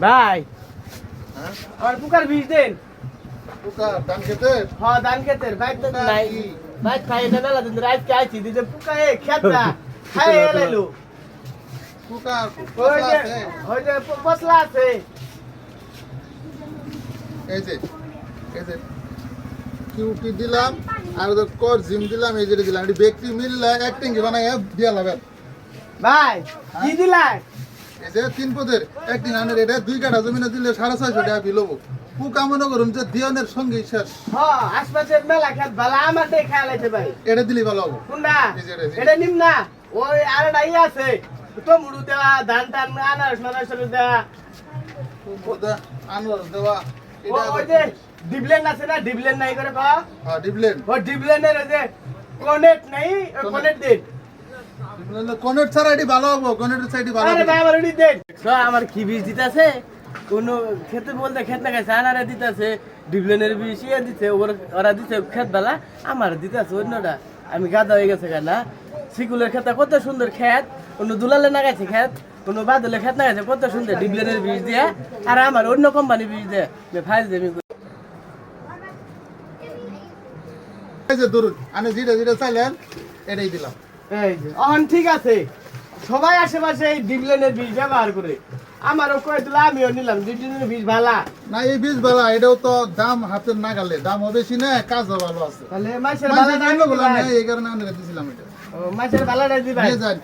ভাই হ্যাঁ আমার পুকার বীজ দেন। পোকা ধান খেতে হ্যাঁ ধান খেতের ভাই তো নাই ভাই খাই না মেলা দিন রাত কে আইছি দিতে পুকা এ খেতটা খাই এলাইলো পোকা ওই পোকা যে আছে ওই যে পছলা আছে এই যে কিউটি দিলাম আর ওদের কর জিম দিলাম এই যে দিলাম এটি ব্যক্তি মিললে অ্যাক্টিং বানায় দিয়া লাগবে ভাই কি দিলাই এই যে 3 পদের অ্যাক্টিং আনের এটা 2 কাঠা জমিনে দিলে 650 টাকা বিল হবো পোকা মনে করুন যে দিয়নের সঙ্গে শেষ হ্যাঁ আশপাশের মেলা খেত ভালো আমার দিয়ে খেয়াল আছে ভাই এটা দিলে ভালো হবো কোনটা এই যে এটা নিম না ওই আরেকটা ইয়ে আছে টমেটো দেওয়া ধান টান আনারস মানারস দেওয়া ওটা আনারস দেওয়া ওই যে ডিবলেন আছে না ডিবলেন নাই করে কও হ্যাঁ ডিবলেন ও ডিবলেনের ওই যে কনেট নাই ওই কনেট দিন কনেট ছাড়া এটি ভালো হবো কনেটের সাইডে ভালো আরে হবে ভাই আমার ওটি দেন আমার কি বীজ দিতেছে কোন খেতে বলতে খেত না গেছে আনারে দিতেছে ডিবলেনের বীজ ইয়ে দিতে ওরা দিতে খেত বেলা আমার দিতেছে অন্যটা আমি গাদা হয়ে গেছে কেন সিকুলের খেতে কত সুন্দর খেত অন্য দুলালে না গেছে খেত কোনো বাদলে খেত না গেছে কত সুন্দর ডিবলেনের বীজ দিয়ে আর আমার অন্য কোম্পানি বীজ দিয়ে ফাইল দেবে এই যে ধরুন আমি যেটা চাইলেন এটাই দিলাম এই যে অহন ঠিক আছে সবাই আশেপাশে এই ডিবলেনের বীজ ব্যবহার করে আমারও কয়ে দিল আমিও নিলাম ডিবলেনের বীজ ভালা না এই বীজ বালা এটাও তো দাম হাতের নাগালে দাম বেশি না কাজও ভালো আছে তাহলে মাছের মাঝে ভালা কিনলো বললাম না এই কারণে আমি দিছিলাম এটা মাছের ভালাটা দিবা নিয়ে যান